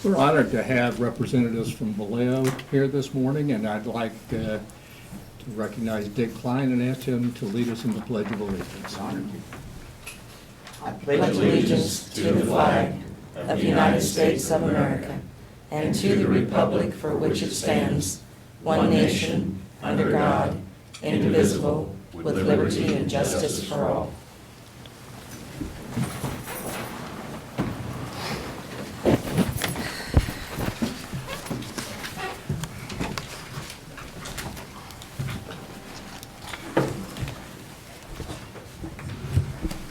We're honored to have representatives from Vallejo here this morning, and I'd like to recognize Dick Klein and ask him to lead us in the Pledge of Allegiance. I pledge allegiance to the flag of the United States of America and to the republic for which it stands, one nation, under God, indivisible, with liberty and justice for all.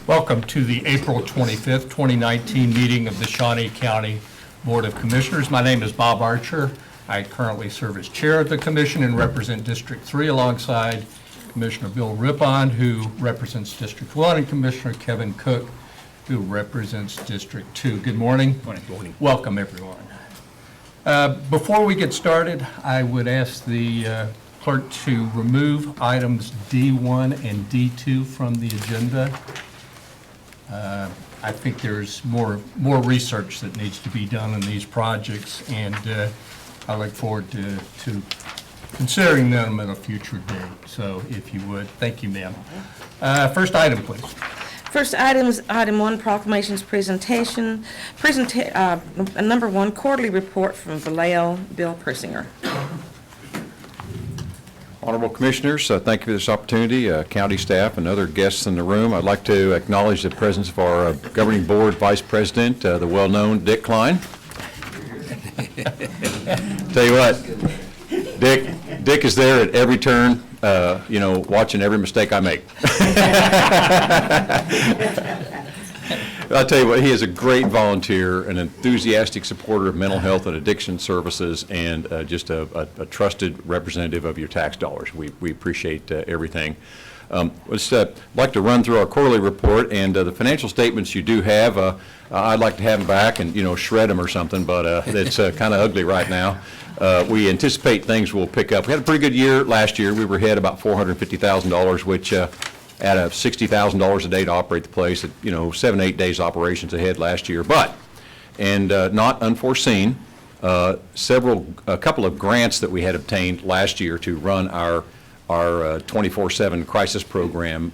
Welcome to the April 25th, 2019 meeting of the Shawnee County Board of Commissioners. My name is Bob Archer. I currently serve as chair of the commission and represent District 3 alongside Commissioner Bill Rippon, who represents District 1, and Commissioner Kevin Cook, who represents District 2. Good morning. Morning. Welcome, everyone. Before we get started, I would ask the clerk to remove items D1 and D2 from the agenda. I think there's more research that needs to be done on these projects, and I look forward to considering them at a future date. So if you would, thank you, ma'am. First item, please. First item is item 1, proclamations presentation. Number 1, quarterly report from Vallejo, Bill Persinger. Honorable Commissioners, thank you for this opportunity. County staff and other guests in the room, I'd like to acknowledge the presence of our Governing Board Vice President, the well-known Dick Klein. Tell you what, Dick is there at every turn, watching every mistake I make. I'll tell you what, he is a great volunteer, an enthusiastic supporter of mental health and addiction services, and just a trusted representative of your tax dollars. We appreciate everything. I'd like to run through our quarterly report, and the financial statements you do have, I'd like to have them back and, shred them or something, but it's kind of ugly right now. We anticipate things will pick up. We had a pretty good year last year. We were ahead about $450,000, which at a $60,000 a day to operate the place, at 7-8 days operations ahead last year. But, and not unforeseen, a couple of grants that we had obtained last year to run our 24/7 crisis program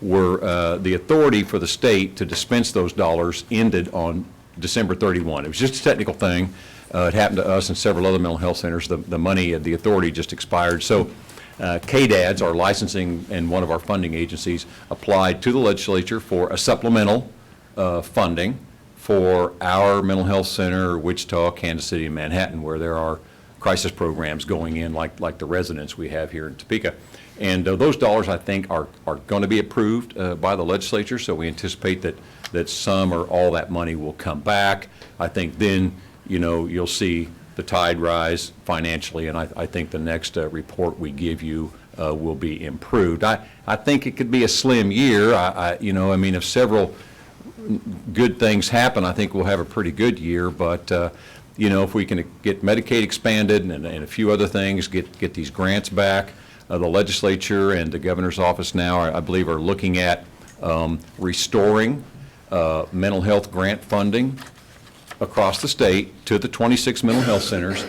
were the authority for the state to dispense those dollars ended on December 31. It was just a technical thing. It happened to us and several other mental health centers. The money, the authority just expired. So KDADS, our licensing and one of our funding agencies, applied to the legislature for a supplemental funding for our mental health center, Wichita, Kansas City, and Manhattan, where there are crisis programs going in like the residents we have here in Topeka. And those dollars, I think, are going to be approved by the legislature, so we anticipate that some or all that money will come back. I think then, you'll see the tide rise financially, and I think the next report we give you will be improved. I think it could be a slim year. If several good things happen, I think we'll have a pretty good year, but if we can get Medicaid expanded and a few other things, get these grants back, the legislature and the governor's office now, I believe, are looking at restoring mental health grant funding across the state to the 26 mental health centers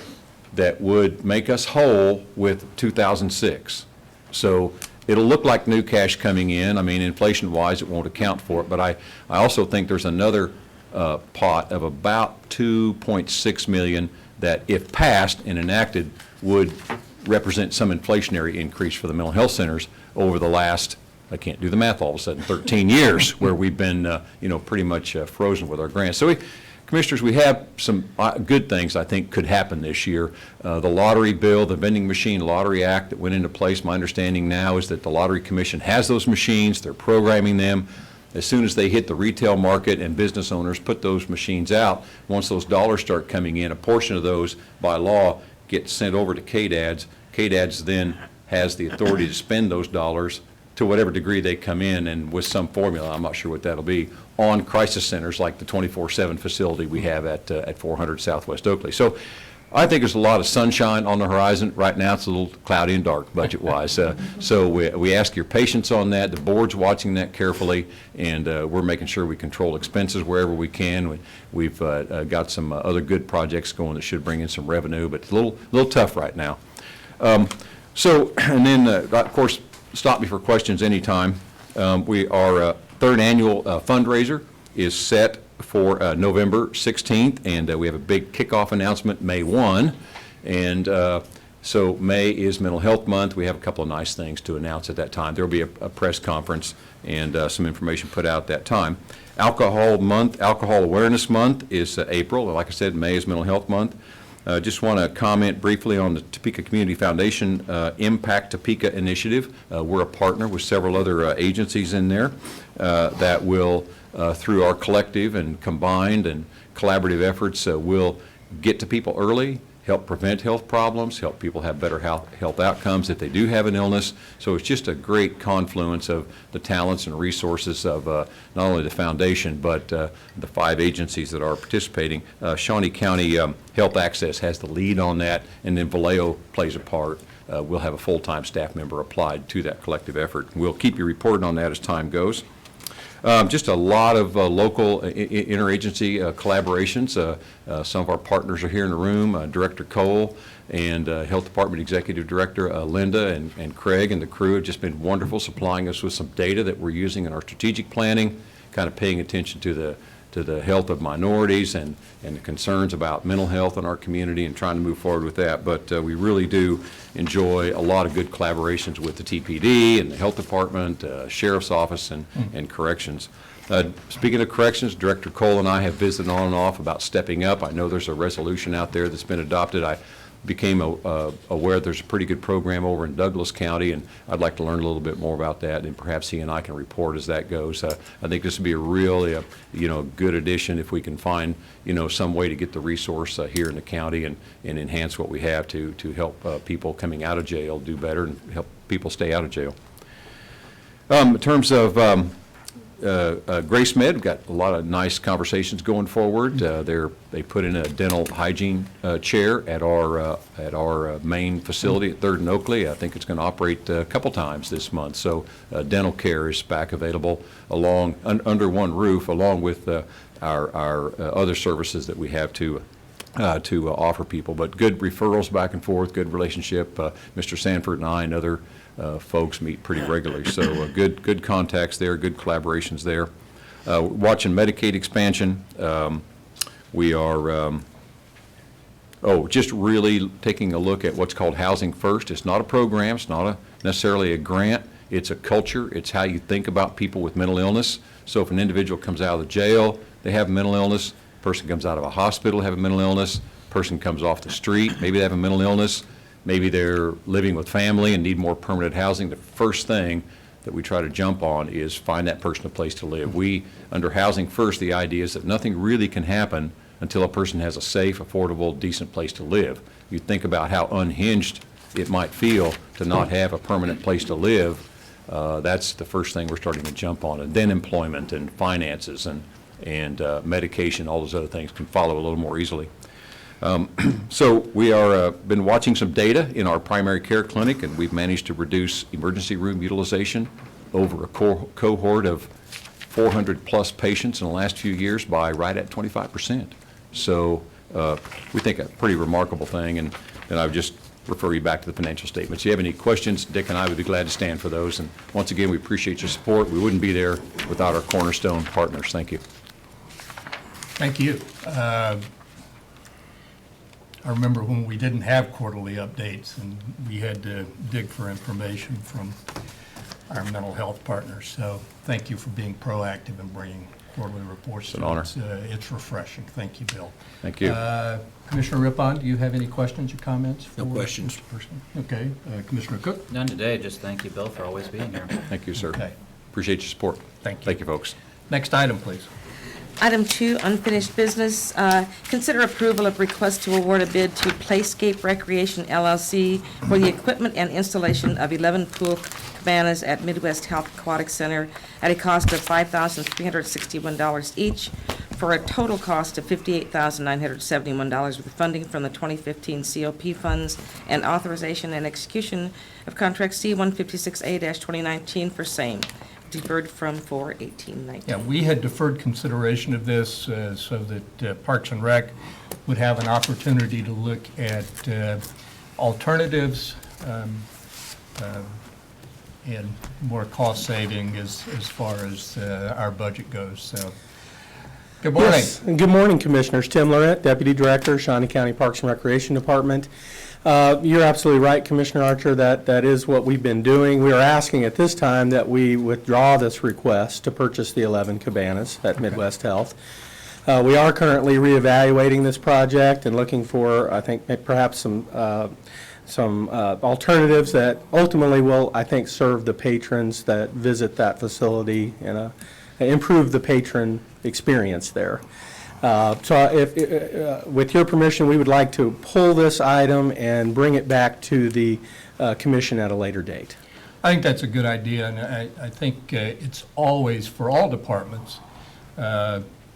that would make us whole with 2006. So it'll look like new cash coming in. I mean, inflation-wise, it won't account for it, but I also think there's another pot of about $2.6 million that, if passed and enacted, would represent some inflationary increase for the mental health centers over the last, I can't do the math all of a sudden, 13 years where we've been, pretty much frozen with our grants. So Commissioners, we have some good things I think could happen this year. The lottery bill, the vending machine lottery act that went into place, my understanding now is that the Lottery Commission has those machines, they're programming them. As soon as they hit the retail market and business owners put those machines out, once those dollars start coming in, a portion of those by law get sent over to KDADS. KDADS then has the authority to spend those dollars to whatever degree they come in, and with some formula, I'm not sure what that'll be, on crisis centers like the 24/7 facility we have at 400 Southwest Oakley. So I think there's a lot of sunshine on the horizon. Right now, it's a little cloudy and dark budget-wise. So we ask your patience on that. The board's watching that carefully, and we're making sure we control expenses wherever we can. We've got some other good projects going that should bring in some revenue, but it's a little tough right now. And then, of course, stop me for questions anytime. Our third annual fundraiser is set for November 16th, and we have a big kickoff announcement May 1. And so May is Mental Health Month. We have a couple of nice things to announce at that time. There will be a press conference and some information put out at that time. Alcohol Month, Alcohol Awareness Month is April. Like I said, May is Mental Health Month. Just want to comment briefly on the Topeka Community Foundation Impact Topeka Initiative. We're a partner with several other agencies in there that will, through our collective and combined and collaborative efforts, will get to people early, help prevent health problems, help people have better health outcomes if they do have an illness. So it's just a great confluence of the talents and resources of not only the foundation, but the 5 agencies that are participating. Shawnee County Health Access has the lead on that, and then Vallejo plays a part. We'll have a full-time staff member applied to that collective effort. We'll keep you reporting on that as time goes. Just a lot of local interagency collaborations. Some of our partners are here in the room, Director Cole and Health Department Executive Director Linda and Craig and the crew have just been wonderful, supplying us with some data that we're using in our strategic planning, kind of paying attention to the health of minorities and the concerns about mental health in our community and trying to move forward with that. But we really do enjoy a lot of good collaborations with the TPD and the Health Department, Sheriff's Office, and Corrections. Speaking of corrections, Director Cole and I have visited on and off about stepping up. I know there's a resolution out there that's been adopted. I became aware there's a pretty good program over in Douglas County, and I'd like to learn a little bit more about that, and perhaps he and I can report as that goes. I think this would be a really, good addition if we can find, some way to get the resource here in the county and enhance what we have to help people coming out of jail do better and help people stay out of jail. In terms of Grace Med, we've got a lot of nice conversations going forward. They put in a dental hygiene chair at our main facility at 3rd and Oakley. I think it's going to operate a couple times this month. So dental care is back available under one roof, along with our other services that we have to offer people. But good referrals back and forth, good relationship. Mr. Sanford and I and other folks meet pretty regularly, so good contacts there, good collaborations there. Watching Medicaid expansion, we are just really taking a look at what's called Housing First. It's not a program, it's not necessarily a grant, it's a culture, it's how you think about people with mental illness. So if an individual comes out of the jail, they have mental illness, person comes out of a hospital, have a mental illness, person comes off the street, maybe they have a mental illness, maybe they're living with family and need more permanent housing. The first thing that we try to jump on is find that person a place to live. Under Housing First, the idea is that nothing really can happen until a person has a safe, affordable, decent place to live. You think about how unhinged it might feel to not have a permanent place to live. That's the first thing we're starting to jump on. And then employment and finances and medication, all those other things can follow a little more easily. So we are been watching some data in our primary care clinic, and we've managed to reduce emergency room utilization over a cohort of 400 plus patients in the last few years by right at 25%. So we think a pretty remarkable thing, and then I would just refer you back to the financial statements. If you have any questions, Dick and I would be glad to stand for those. And once again, we appreciate your support. We wouldn't be there without our cornerstone partners. Thank you. Thank you. I remember when we didn't have quarterly updates and we had to dig for information from our mental health partners. So thank you for being proactive and bringing quarterly reports. It's an honor. It's refreshing. Thank you, Bill. Thank you. Commissioner Rippon, do you have any questions or comments? No questions. Okay. Commissioner Cook? None today, just thank you, Bill, for always being here. Thank you, sir. Okay. Appreciate your support. Thank you. Thank you, folks. Next item, please. Item 2, unfinished business. Consider approval of request to award a bid to Playscape Recreation LLC for the equipment and installation of 11 pool cabanas at Midwest Health Aquatic Center at a cost of $5,361 each for a total cost of $58,971 with funding from the 2015 COP funds and authorization and execution of contract C-156A-2019 for same, deferred from 4/18/19. Yeah, we had deferred consideration of this so that Parks and Rec would have an opportunity to look at alternatives and more cost saving as far as our budget goes. So, good morning. Yes, and good morning, Commissioners. Tim Lorette, Deputy Director, Shawnee County Parks and Recreation Department. You're absolutely right, Commissioner Archer, that is what we've been doing. We are asking at this time that we withdraw this request to purchase the 11 cabanas at Midwest Health. We are currently reevaluating this project and looking for, I think, perhaps some alternatives that ultimately will, I think, serve the patrons that visit that facility and improve the patron experience there. So if, with your permission, we would like to pull this item and bring it back to the commission at a later date. I think that's a good idea, and I think it's always, for all departments,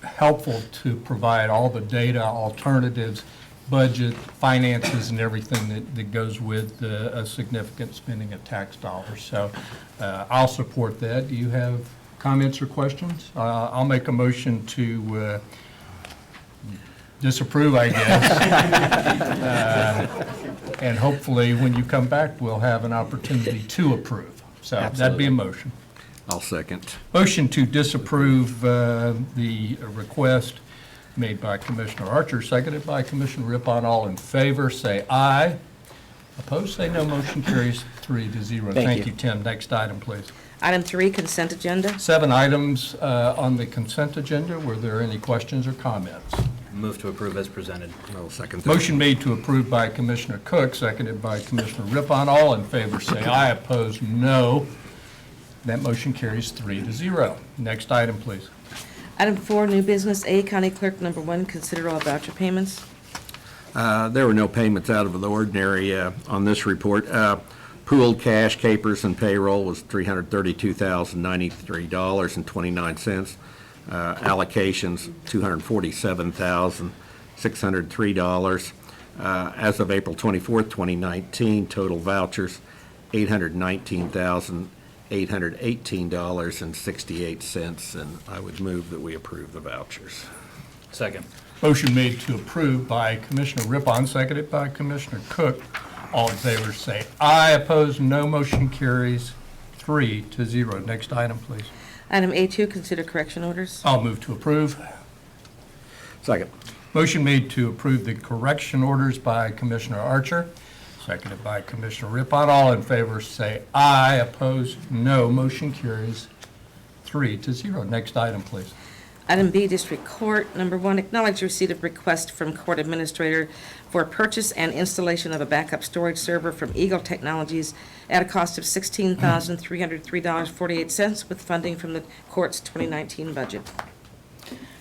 helpful to provide all the data, alternatives, budget, finances, and everything that goes with a significant spending of tax dollars. So I'll support that. Do you have comments or questions? I'll make a motion to disapprove, I guess. And hopefully, when you come back, we'll have an opportunity to approve. So that'd be a motion. I'll second. Motion to disapprove the request made by Commissioner Archer, seconded by Commissioner Rippon. All in favor, say aye. Opposed, say no. Motion carries 3-0. Thank you, Tim. Next item, please. Item 3, consent agenda. 7 items on the consent agenda. Were there any questions or comments? Move to approve as presented. I'll second that. Motion made to approve by Commissioner Cook, seconded by Commissioner Rippon. All in favor, say aye. Opposed, no. That motion carries 3-0. Next item, please. Item 4, new business. A, County Clerk, number 1, consider all voucher payments. There were no payments out of the ordinary on this report. Pooled cash, capers, and payroll was $332,093.29. Allocations, $247,603. As of April 24th, 2019, total vouchers, $819,818.68, and I would move that we approve the vouchers. Second. Motion made to approve by Commissioner Rippon, seconded by Commissioner Cook. All in favor say aye. Opposed, no. Motion carries 3-0. Next item, please. Item A2, consider correction orders. I'll move to approve. Second. Motion made to approve the correction orders by Commissioner Archer, seconded by Commissioner Rippon. All in favor say aye. Opposed, no. Motion carries 3-0. Next item, please. Item B, District Court, number 1, acknowledge receipt of request from Court Administrator for purchase and installation of a backup storage server from Eagle Technologies at a cost of $16,303.48 with funding from the court's 2019 budget.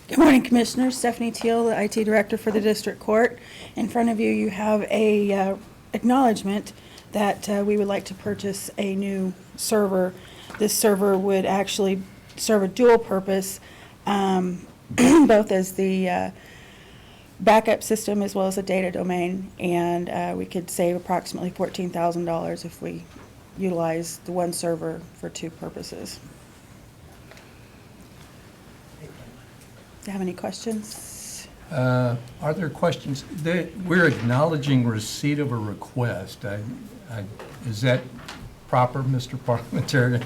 Good morning, Commissioners. Stephanie Teal, the IT Director for the District Court. In front of you, you have a acknowledgement that we would like to purchase a new server. This server would actually serve a dual purpose, both as the backup system as well as a data domain, and we could save approximately $14,000 if we utilize the one server for 2 purposes. Do you have any questions? Are there questions? We're acknowledging receipt of a request. Is that proper, Mr. Parliamentarian?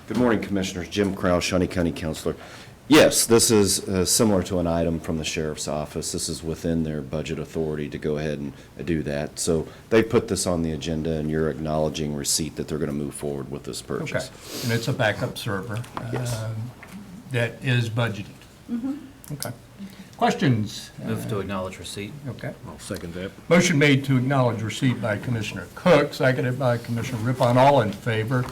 Good morning, Commissioners. Jim Krause, Shawnee County Councilor. Yes, this is similar to an item from the Sheriff's Office. This is within their budget authority to go ahead and do that. So they put this on the agenda, and you're acknowledging receipt that they're going to move forward with this Okay. purchase. And it's a backup server Yes. that is budgeted? Okay. Questions? Move to acknowledge receipt. Okay. I'll second that. Motion made to acknowledge receipt by Commissioner Cook, seconded by Commissioner Rippon. All in favor,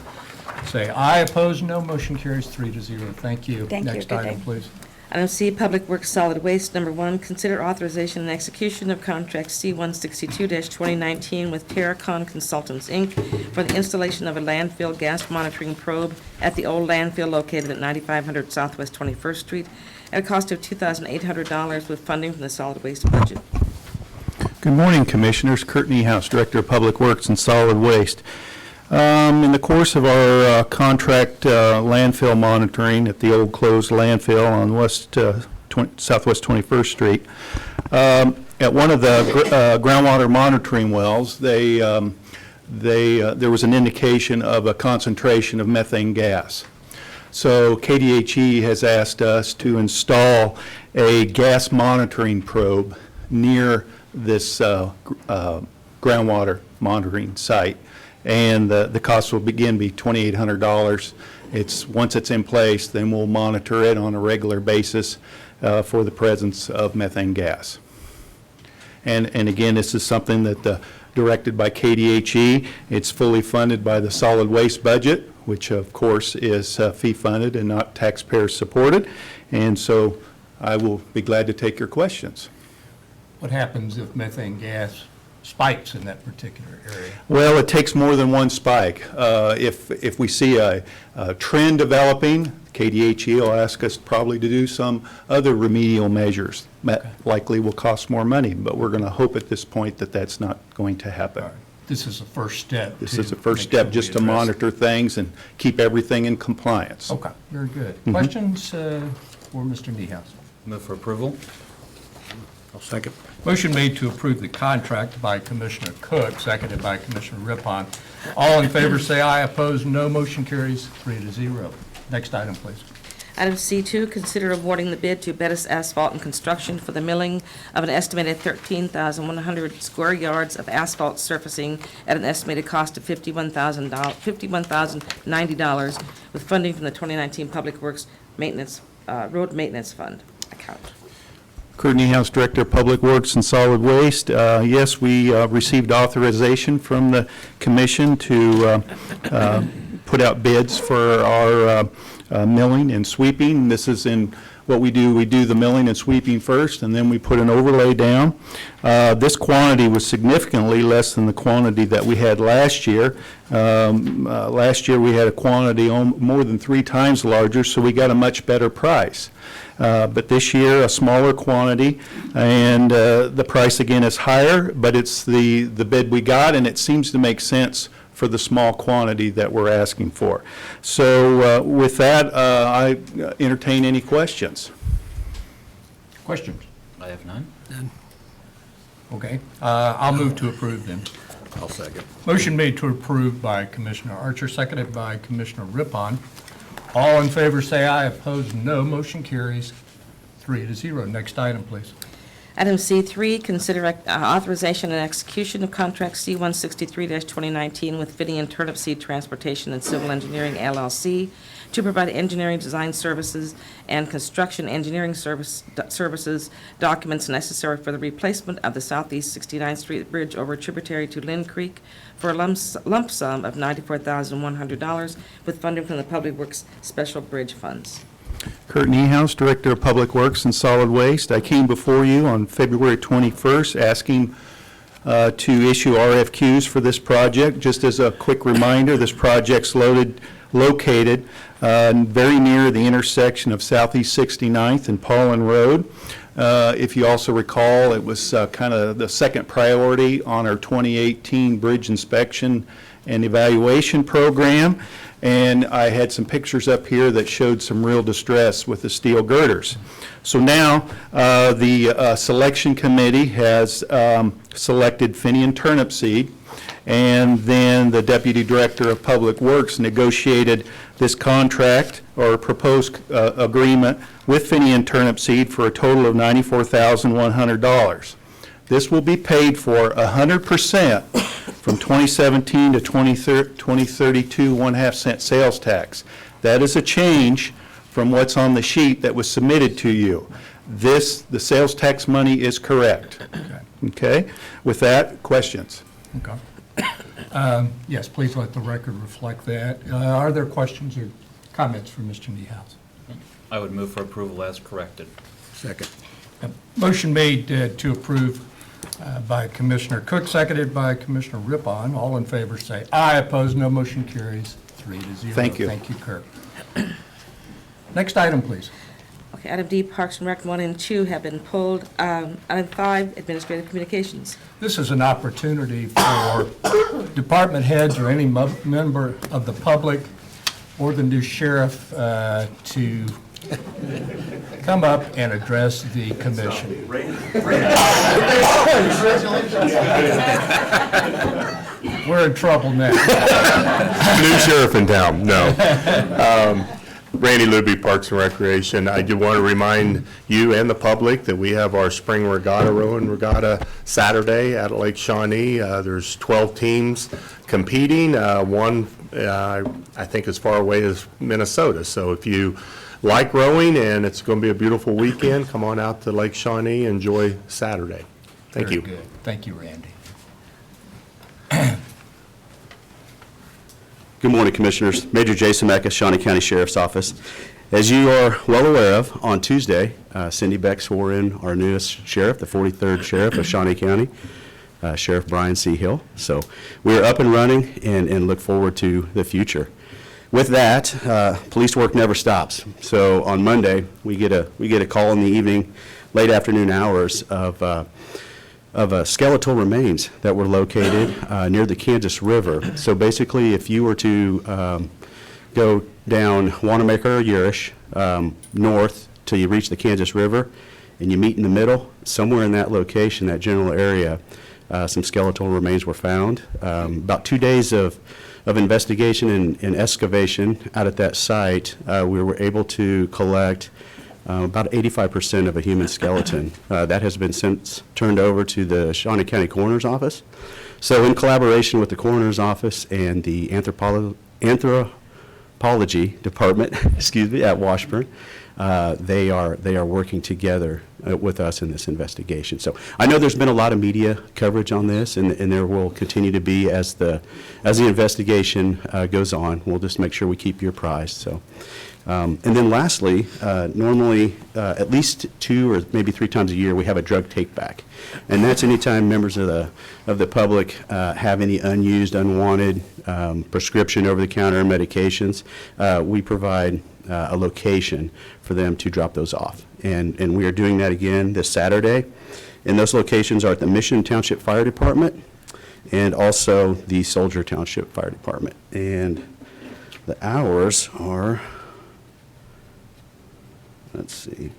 say aye. Opposed, no. Motion carries 3-0. Thank you. Thank you. Next Good item, day. please. Item C, Public Works Solid Waste. Number 1, consider authorization and execution of contract C-162-2019 with Terracon Consultants, Inc. for the installation of a landfill gas monitoring probe at the old landfill located at 9500 Southwest 21st Street at a cost of $2,800 with funding from the solid waste budget. Good morning, Commissioners. Kurt Niehaus, Director of Public Works and Solid Waste. In the course of our contract landfill monitoring at the old closed landfill on Southwest 21st Street, at one of the groundwater monitoring wells, there was an indication of a concentration of methane gas. So KDHE has asked us to install a gas monitoring probe near this groundwater monitoring site. And the cost will begin be $2,800. Once it's in place, then we'll monitor it on a regular basis for the presence of methane gas. And again, this is something that directed by KDHE. It's fully funded by the solid waste budget, which of course is fee funded and not taxpayer supported. And so I will be glad to take your questions. What happens if methane gas spikes in that particular area? Well, it takes more than one spike. If we see a trend developing, KDHE will ask us probably to do some other remedial measures. That likely will cost more money, but we're going to hope at this point that that's not going to happen. All right. This is the first step. This is the first step just to monitor things and keep everything in compliance. Okay, very good. Questions for Mr. Niehaus? Move for approval. I'll second. Motion made to approve the contract by Commissioner Cook, seconded by Commissioner Rippon. All in favor say aye, opposed no. Motion carries 3-0. Next item, please. Item C2, consider awarding the bid to Bettis Asphalt and Construction for the milling of an estimated 13,100 square yards of asphalt surfacing at an estimated cost of $51,090 with funding from the 2019 Public Works Maintenance, Road Maintenance Fund account. Kurt Niehaus, Director of Public Works and Solid Waste. Yes, we received authorization from the Commission to put out bids for our milling and sweeping. This is in what we do. We do the milling and sweeping first, and then we put an overlay down. This quantity was significantly less than the quantity that we had last year. Last year, we had a quantity more than 3 times larger, so we got a much better price. But this year, a smaller quantity, and the price again is higher, but it's the bid we got, and it seems to make sense for the small quantity that we're asking for. So with that, I entertain any questions. Questions? I have none. Okay, I'll move to approve then. I'll second. Motion made to approve by Commissioner Archer, seconded by Commissioner Rippon. All in favor say aye, opposed no. Motion carries 3-0. Next item, please. Item C3, consider authorization and execution of contract C-163-2019 with Finney and Turnip Seed Transportation and Civil Engineering, LLC, to provide engineering design services and construction engineering services documents necessary for the replacement of the Southeast 69th Street Bridge over tributary to Lynn Creek for a lump sum of $94,100 with funding from the Public Works Special Bridge Funds. Kurt Niehaus, Director of Public Works and Solid Waste. I came before you on February 21st asking to issue RFQs for this project. Just as a quick reminder, this project's located very near the intersection of Southeast 69th and Paulin Road. If you also recall, it was kind of the second priority on our 2018 bridge inspection and evaluation program. And I had some pictures up here that showed some real distress with the steel girders. So now the selection committee has selected Finney and Turnip Seed, and then the Deputy Director of Public Works negotiated this contract or proposed agreement with Finney and Turnip Seed for a total of $94,100. This will be paid for 100% from 2017 to 2032 1/2 cent sales tax. That is a change from what's on the sheet that was submitted to you. The sales tax money is correct. Okay? With that, questions? Okay. Yes, please let the record reflect that. Are there questions or comments for Mr. Niehaus? I would move for approval as corrected. Second. Motion made to approve by Commissioner Cook, seconded by Commissioner Rippon. All in favor say aye. Opposed, no. Motion carries 3-0. Thank you. Thank you, Kirk. Next item, please. Okay, item D, Parks and Rec 1 and 2 have been pulled. Item 5, Administrative Communications. This is an opportunity for department heads or any member of the public or the new sheriff to come up and address the commission. We're in trouble now. New sheriff in town, no. Randy Luby, Parks and Recreation. I do want to remind you and the public that we have our spring regatta, rowing regatta, Saturday at Lake Shawnee. There's 12 teams competing. One, I think, as far away as Minnesota. So if you like rowing and it's going to be a beautiful weekend, come on out to Lake Shawnee. Enjoy Saturday. Thank Very you. good. Thank you, Randy. Good morning, Commissioners. Major Jason Mecca, Shawnee County Sheriff's Office. As you are well aware of, on Tuesday, Cindy Beck swore in our newest sheriff, the 43rd Sheriff of Shawnee County, Sheriff Brian C. Hill. So we're up and running and look forward to the future. With that, police work never stops. So on Monday, we get a call in the evening, late afternoon hours of skeletal remains that were located near the Kansas River. So basically, if you were to go down Wanamaker or Urish north till you reach the Kansas River, and you meet in the middle, somewhere in that location, that general area, some skeletal remains were found. About 2 days of investigation and excavation out at that site, we were able to collect about 85% of a human skeleton. That has been since turned over to the Shawnee County Coroner's Office. So in collaboration with the Coroner's Office and the Anthropology Department, at Washburn, they are working together with us in this investigation. So I know there's been a lot of media coverage on this, and there will continue to be as the investigation goes on. We'll just make sure we keep you apprised. So. And then lastly, normally at least 2 or maybe 3 times a year, we have a drug take-back. And that's anytime members of the public have any unused, unwanted prescription over-the-counter medications, we provide a location for them to drop those off. And we are doing that again this Saturday. And those locations are at the Mission Township Fire Department and also the Soldier Township Fire Department. And the hours are... Let's see.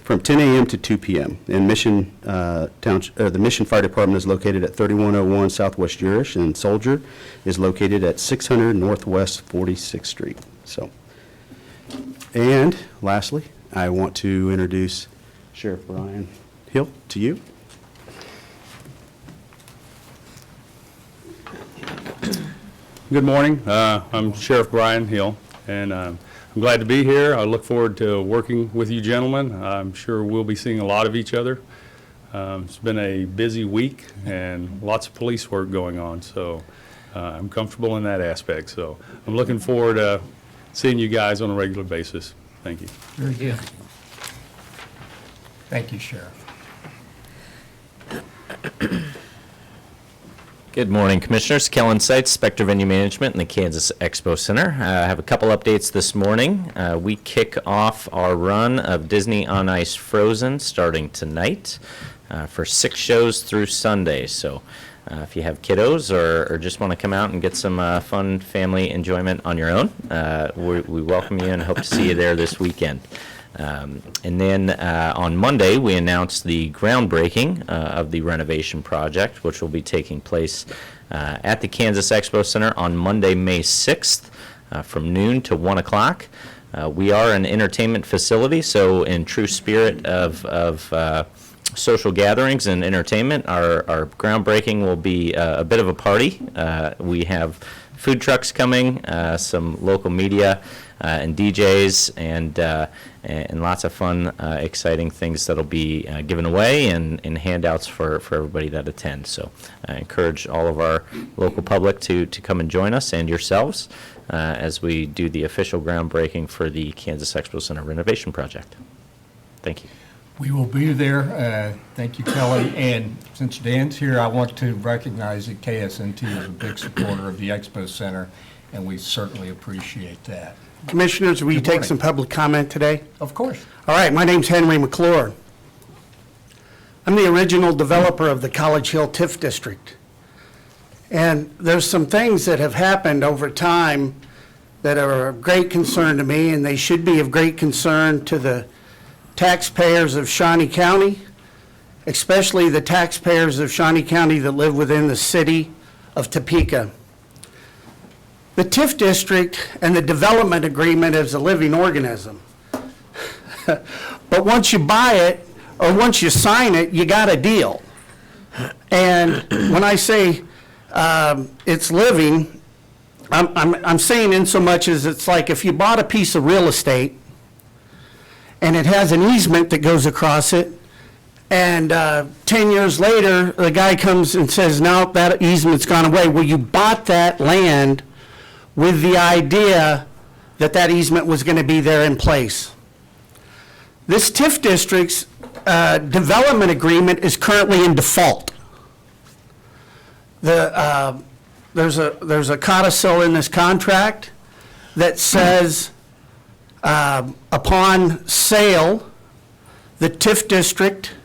From 10 a.m. to 2 p.m. And Mission the Mission Fire Department is located at 3101 Southwest Urish, and Soldier is located at 600 Northwest 46th Street. So, and lastly, I want to introduce Sheriff Brian Hill to you. Good morning. I'm Sheriff Brian Hill, and I'm glad to be here. I look forward to working with you gentlemen. I'm sure we'll be seeing a lot of each other. It's been a busy week and lots of police work going on, so I'm comfortable in that aspect. So I'm looking forward to seeing you guys on a regular basis. Thank you. Very good. Thank you, Sheriff. Good morning, Commissioners. Kellen Seitz, Spectre Venue Management in the Kansas Expo Center. I have a couple updates this morning. We kick off our run of Disney on Ice Frozen starting tonight for 6 shows through Sunday. So if you have kiddos or just want to come out and get some fun family enjoyment on your own, we welcome you and hope to see you there this weekend. And then on Monday, we announced the groundbreaking of the renovation project, which will be taking place at the Kansas Expo Center on Monday, May 6th from noon to 1 o'clock. We are an entertainment facility, so in true spirit of social gatherings and entertainment, our groundbreaking will be a bit of a party. We have food trucks coming, some local media, and DJs, and lots of fun, exciting things that'll be given away and handouts for everybody that attends. So I encourage all of our local public to come and join us and yourselves as we do the official groundbreaking for the Kansas Expo Center renovation project. Thank you. We will be there. Thank you, Kelly. And since Dan's here, I want to recognize that KSNT is a big supporter of the Expo Center, and we certainly appreciate that. Commissioners, will you Good take morning. some public comment today? Of course. All right, my name's Henry McClure. I'm the original developer of the College Hill TIF District. And there's some things that have happened over time that are of great concern to me, and they should be of great concern to the taxpayers of Shawnee County, especially the taxpayers of Shawnee County that live within the city of Topeka. The TIF district and the development agreement is a living organism. But once you buy it, or once you sign it, you got a deal. And when I say it's living, I'm saying in so much as it's like if you bought a piece of real estate and it has an easement that goes across it, and 10 years later, the guy comes and says, no, that easement's gone away. Well, you bought that land with the idea that that easement was going to be there in place. This TIF district's development agreement is currently in default. There's a codicil in this contract that says upon sale, the TIF district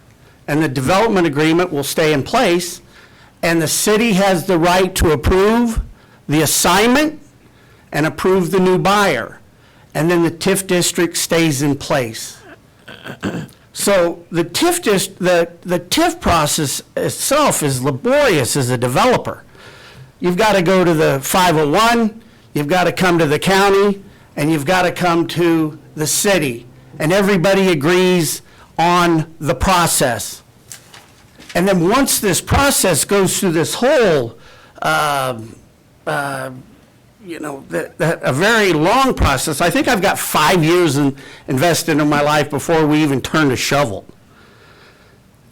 and the development agreement will stay in place, and the city has the right to approve the assignment and approve the new buyer, and then the TIF district stays in place. So the TIF process itself is laborious as a developer. You've got to go to the 501, you've got to come to the county, and you've got to come to the city, and everybody agrees on the process. And then once this process goes through this whole, a very long process. I think I've got 5 years invested in my life before we even turned a shovel.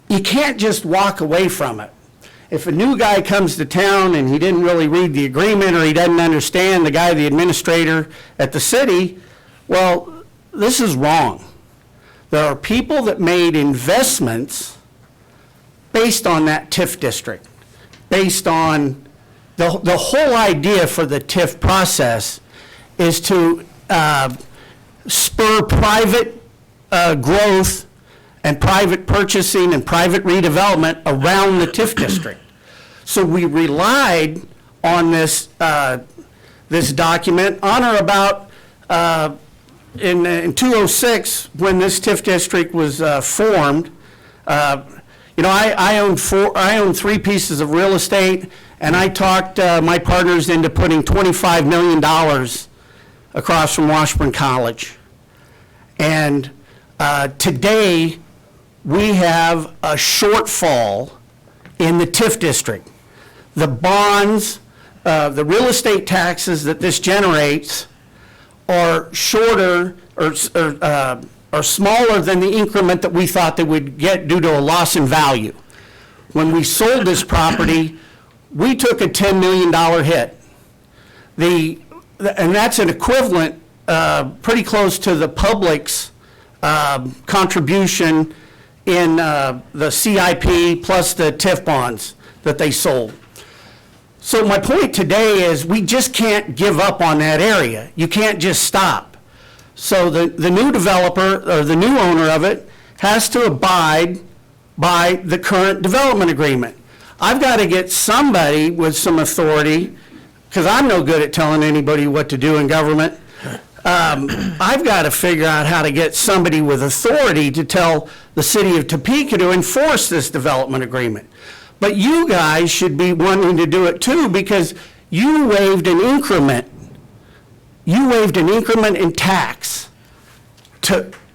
You can't just walk away from it. If a new guy comes to town and he didn't really read the agreement or he doesn't understand the administrator at the city, well, this is wrong. There are people that made investments based on that TIF district, based on the whole idea for the TIF process is to spur private growth and private purchasing and private redevelopment around the TIF district. So we relied on this document on or about in 2006 when this TIF district was formed. I own 3 pieces of real estate, and I talked my partners into putting $25 million across from Washburn College. And today, we have a shortfall in the TIF district. The bonds, the real estate taxes that this generates are shorter or smaller than the increment that we thought they would get due to a loss in value. When we sold this property, we took a $10 million hit. And that's an equivalent, pretty close to the public's contribution in the CIP plus the TIF bonds that they sold. So my point today is we just can't give up on that area. You can't just stop. So the new developer, or the new owner of it, has to abide by the current development agreement. I've got to get somebody with some authority, because I'm no good at telling anybody what to do in government. I've got to figure out how to get somebody with authority to tell the city of Topeka to enforce this development agreement. But you guys should be wanting to do it too, because you waived an increment. You waived an increment in tax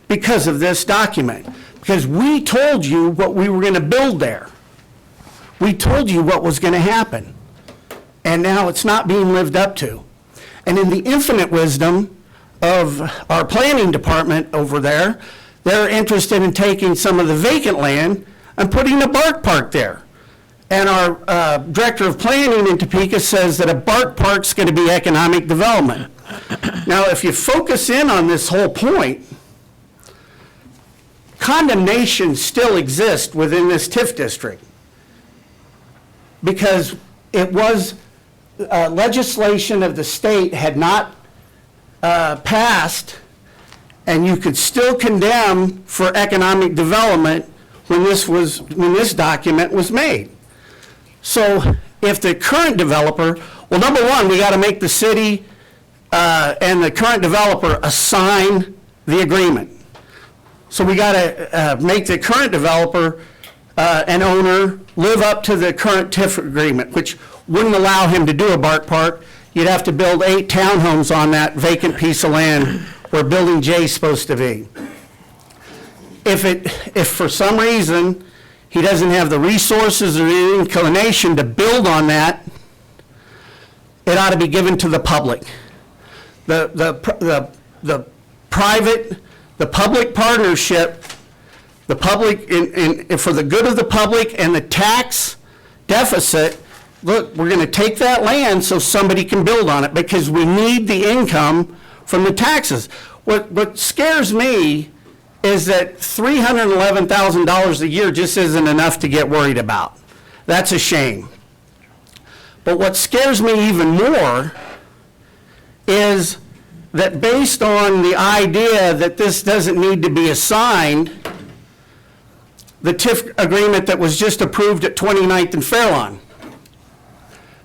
because of this document. Because we told you what we were going to build there. We told you what was going to happen. And now it's not being lived up to. And in the infinite wisdom of our planning department over there, they're interested in taking some of the vacant land and putting a BART park there. And our director of planning in Topeka says that a BART park's going to be economic development. Now, if you focus in on this whole point, condemnation still exists within this TIF district because it was legislation of the state had not passed, and you could still condemn for economic development when this document was made. So if the current developer, well, number one, we got to make the city and the current developer assign the agreement. So we got to make the current developer and owner live up to the current TIF agreement, which wouldn't allow him to do a BART park. You'd have to build 8 townhomes on that vacant piece of land where Building J is supposed to be. If for some reason he doesn't have the resources or the inclination to build on that, it ought to be given to the public. The public partnership, the public, for the good of the public and the tax deficit, look, we're going to take that land so somebody can build on it because we need the income from the taxes. What scares me is that $311,000 a year just isn't enough to get worried about. That's a shame. But what scares me even more is that based on the idea that this doesn't need to be assigned, the TIF agreement that was just approved at 29th and Fairlawn,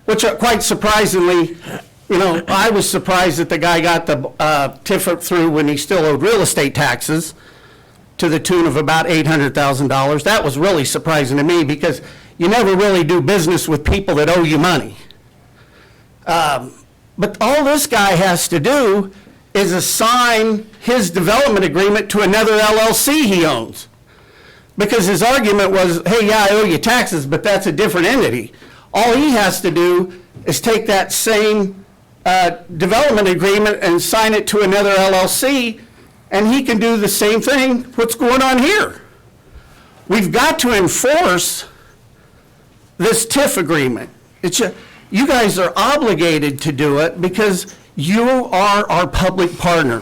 which quite surprisingly, I was surprised that the guy got the TIF through when he still owed real estate taxes to the tune of about $800,000. That was really surprising to me because you never really do business with people that owe you money. But all this guy has to do is assign his development agreement to another LLC he owns. Because his argument was, hey, yeah, I owe you taxes, but that's a different entity. All he has to do is take that same development agreement and sign it to another LLC, and he can do the same thing. What's going on here? We've got to enforce this TIF agreement. You guys are obligated to do it because you are our public partner.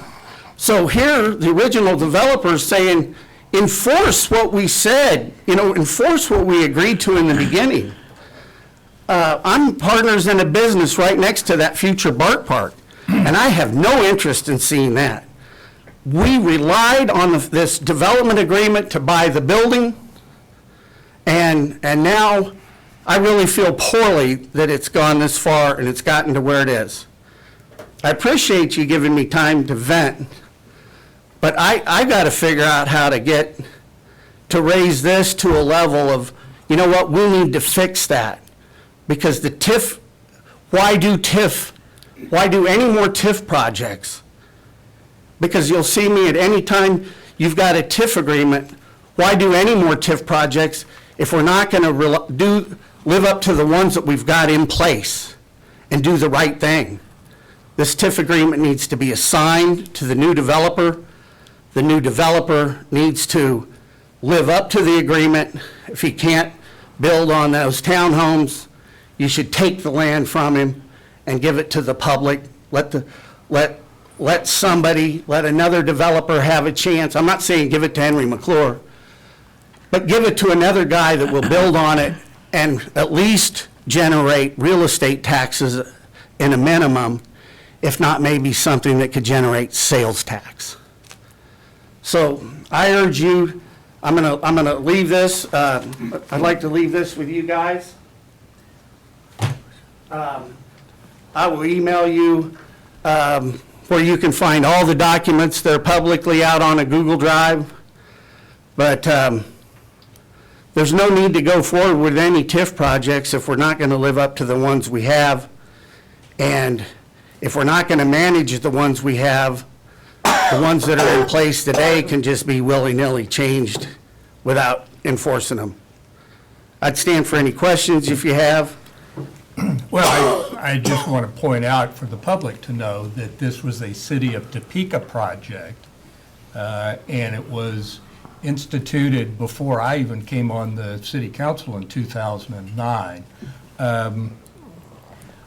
So here, the original developer is saying, enforce what we said, enforce what we agreed to in the beginning. I'm partners in a business right next to that future BART park, and I have no interest in seeing that. We relied on this development agreement to buy the building, and now I really feel poorly that it's gone this far and it's gotten to where it is. I appreciate you giving me time to vent, but I got to figure out how to raise this to a level of, you know what, we need to fix that. Because the TIF, why do any more TIF projects? Because you'll see me at any time you've got a TIF agreement, why do any more TIF projects if we're not going to live up to the ones that we've got in place and do the right thing? This TIF agreement needs to be assigned to the new developer. The new developer needs to live up to the agreement. If he can't build on those townhomes, you should take the land from him and give it to the public. Let another developer have a chance. I'm not saying give it to Henry McClure, but give it to another guy that will build on it and at least generate real estate taxes in a minimum, if not maybe something that could generate sales tax. So I urge you, I'm gonna leave this. I'd like to leave this with you guys. I will email you where you can find all the documents. They're publicly out on a Google Drive. But there's no need to go forward with any TIF projects if we're not going to live up to the ones we have. And if we're not going to manage the ones we have, the ones that are in place today can just be willy-nilly changed without enforcing them. I'd stand for any questions if you have. Well, I just want to point out for the public to know that this was a City of Topeka project, and it was instituted before I even came on the city council in 2009.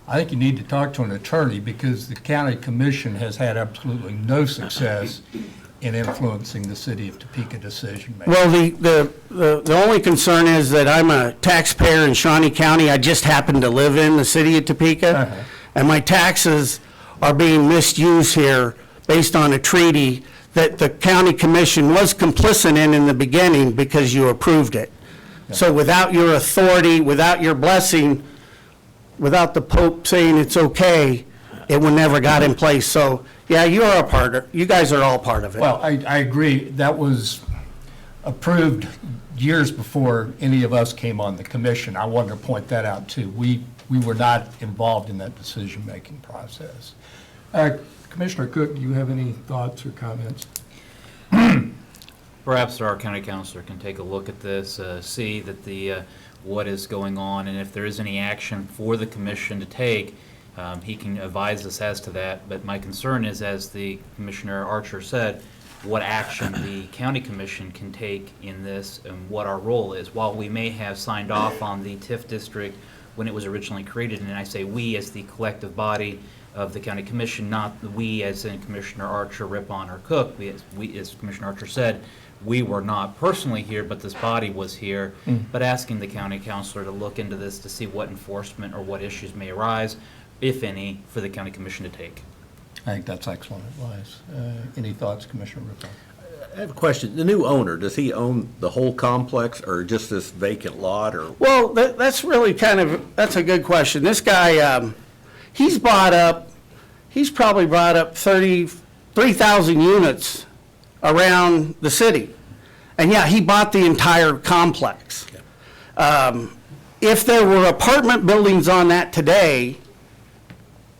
I think you need to talk to an attorney because the county commission has had absolutely no success in influencing the City of Topeka decision-making. Well, the only concern is that I'm a taxpayer in Shawnee County. I just happen to live in the city of Topeka, and my taxes are being misused here based on a treaty that the county commission was complicit in the beginning because you approved it. So without your authority, without your blessing, without the Pope saying it's okay, it would never got in place. So, yeah, you are a part of, you guys are all part of it. Well, I agree. That was approved years before any of us came on the commission. I wanted to point that out, too. We were not involved in that decision-making process. Commissioner Cook, do you have any thoughts or comments? Perhaps our county counselor can take a look at this, see that what is going on, and if there is any action for the commission to take, he can advise us as to that. But my concern is, as the Commissioner Archer said, what action the county commission can take in this and what our role is. While we may have signed off on the TIF district when it was originally created, and I say we as the collective body of the county commission, not the we as in Commissioner Archer, Rippon, or Cook. We, as Commissioner Archer said, we were not personally here, but this body was here. But asking the county councilor to look into this to see what enforcement or what issues may arise, if any, for the county commission to take. I think that's excellent advice. Any thoughts, Commissioner Rippon? I have a question. The new owner, does he own the whole complex or just this vacant lot, or? Well, that's really that's a good question. This guy, he's probably bought up 3,000 units around the city. And yeah, he bought the entire complex. If there were apartment buildings on that today,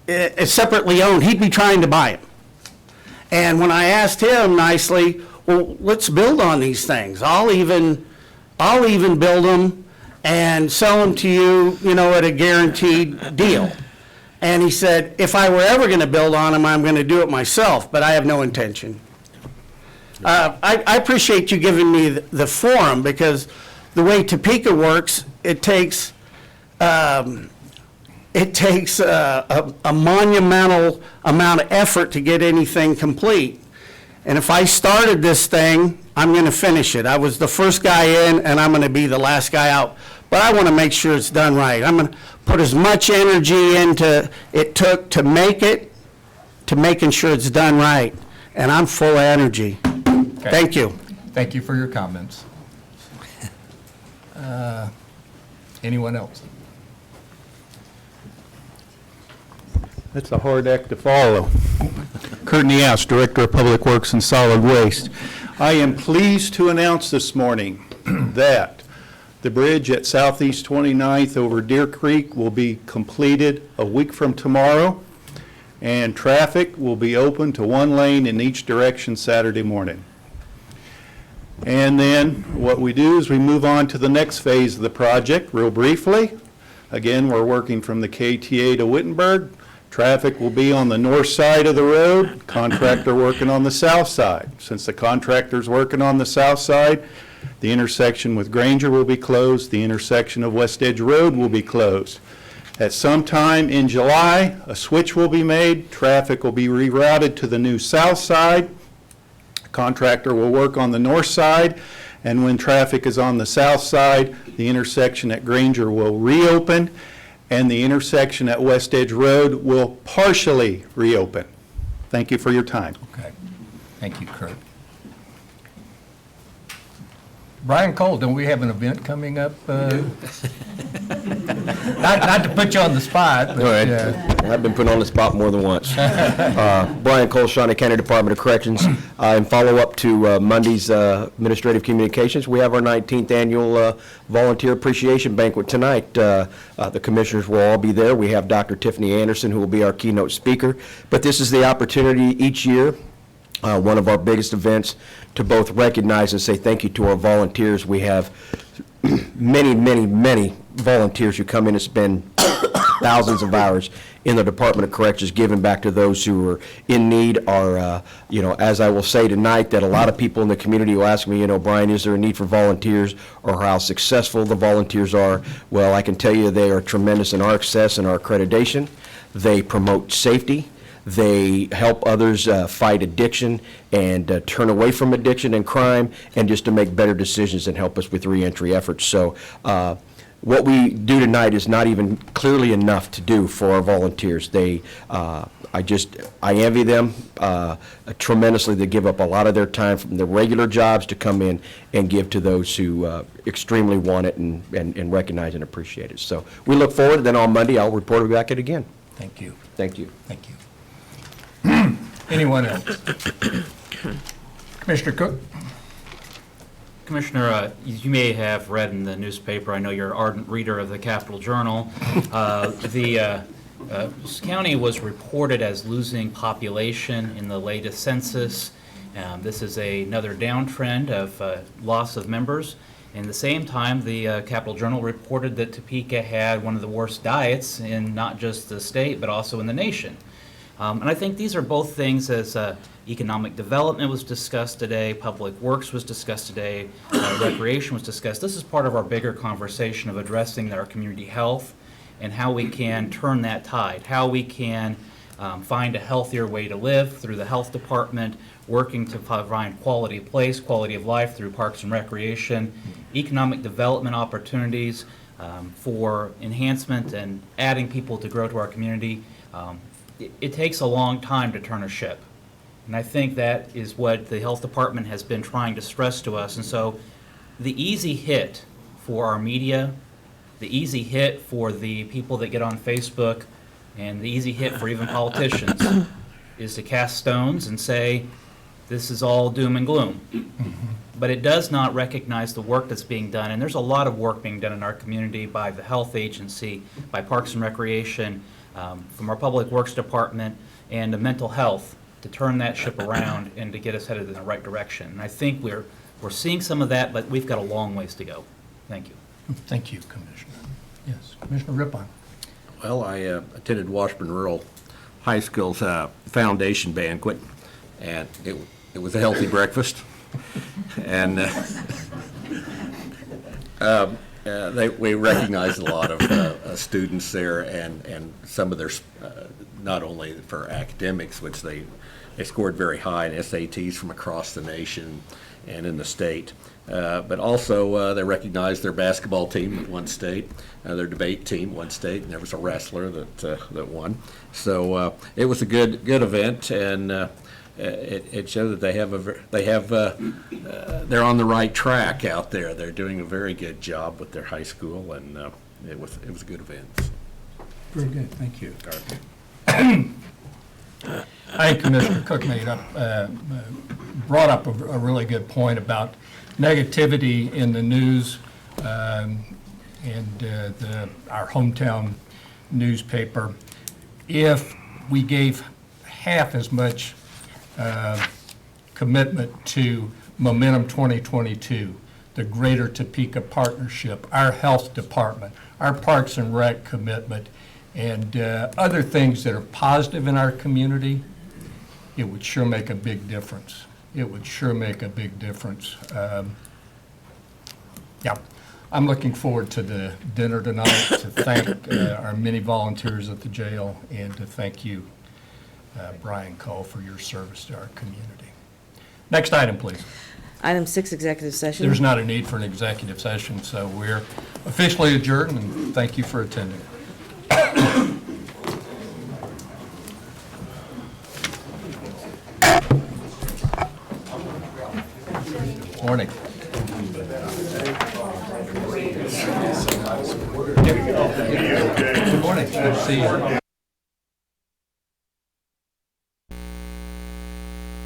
it's separately owned, he'd be trying to buy it. And when I asked him nicely, well, let's build on these things. I'll even build them and sell them to you, at a guaranteed deal. And he said, if I were ever going to build on them, I'm going to do it myself, but I have no intention. I appreciate you giving me the forum, because the way Topeka works, it takes a monumental amount of effort to get anything complete. And if I started this thing, I'm going to finish it. I was the first guy in, and I'm going to be the last guy out. But I want to make sure it's done right. I'm going to put as much energy into it took to make it, to making sure it's done right. And I'm full of energy. Okay. Thank you. Thank you for your comments. Anyone else? That's a hard act to follow. Kurt Neaus, Director of Public Works and Solid Waste. I am pleased to announce this morning that the bridge at Southeast 29th over Deer Creek will be completed a week from tomorrow, and traffic will be open to one lane in each direction Saturday morning. And then what we do is we move on to the next phase of the project real briefly. Again, we're working from the KTA to Wittenberg. Traffic will be on the north side of the road, contractor working on the south side. Since the contractor's working on the south side, the intersection with Granger will be closed, the intersection of West Edge Road will be closed. At some time in July, a switch will be made, traffic will be rerouted to the new south side, contractor will work on the north side, and when traffic is on the south side, the intersection at Granger will reopen, and the intersection at West Edge Road will partially reopen. Thank you for your time. Okay. Thank you, Kurt. Brian Cole, don't we have an event coming up? Not to put you on the spot, but... All right. I've been put on the spot more than once. Brian Cole, Shawnee County Department of Corrections. In follow-up to Monday's administrative communications, we have our 19th annual volunteer appreciation banquet tonight. The commissioners will all be there. We have Dr. Tiffany Anderson, who will be our keynote speaker. But this is the opportunity each year, one of our biggest events, to both recognize and say thank you to our volunteers. We have many, many, many volunteers who come in and spend thousands of hours in the Department of Corrections, giving back to those who are in need. Are, as I will say tonight, that a lot of people in the community will ask me, Brian, is there a need for volunteers, or how successful the volunteers are? Well, I can tell you they are tremendous in our success and our accreditation. They promote safety. They help others fight addiction and turn away from addiction and crime, and just to make better decisions and help us with reentry efforts. So what we do tonight is not even clearly enough to do for our volunteers. I envy them tremendously. They give up a lot of their time from their regular jobs to come in and give to those who extremely want it and recognize and appreciate it. So we look forward, then on Monday I'll report back it again. Thank you. Thank you. Thank you. Anyone else? Commissioner Cook? Commissioner, you may have read in the newspaper, I know you're an ardent reader of the Capitol Journal, the county was reported as losing population in the latest census. This is another downtrend of loss of members. And at the same time, the Capitol Journal reported that Topeka had one of the worst diets in not just the state, but also in the nation. And I think these are both things, as economic development was discussed today, public works was discussed today, recreation was discussed. This is part of our bigger conversation of addressing our community health and how we can turn that tide, how we can find a healthier way to live through the health department, working to provide quality of place, quality of life through parks and recreation, economic development opportunities for enhancement and adding people to grow to our community. It takes a long time to turn a ship. And I think that is what the health department has been trying to stress to us. And so the easy hit for our media, the easy hit for the people that get on Facebook, and the easy hit for even politicians is to cast stones and say, this is all doom and gloom. But it does not recognize the work that's being done. And there's a lot of work being done in our community by the health agency, by Parks and Recreation, from our Public Works Department, and the mental health to turn that ship around and to get us headed in the right direction. And I think we're seeing some of that, but we've got a long ways to go. Thank you. Thank you, Commissioner. Yes, Commissioner Rippon. Well, I attended Washburn Rural High School's foundation banquet, and it was a healthy breakfast. And we recognized a lot of students there, and some of their, not only for academics, which they scored very high in SATs from across the nation and in the state, but also they recognized their basketball team that won state, their debate team won state, and there was a wrestler that won. So it was a good event, and it showed that they're on the right track out there. They're doing a very good job with their high school, and it was a good event. Very good, thank you. I think Commissioner Cook brought up a really good point about negativity in the news, and our hometown newspaper. If we gave half as much commitment to Momentum 2022, the Greater Topeka Partnership, our health department, our Parks and Rec commitment, and other things that are positive in our community, it would sure make a big difference. It would sure make a big difference. Yeah, I'm looking forward to the dinner tonight, to thank our many volunteers at the jail, and to thank you, Brian Cole, for your service to our community. Next item, please. Item 6, executive session. There's not a need for an executive session, so we're officially adjourned, and thank you for attending. Morning. Good morning. Good to see you.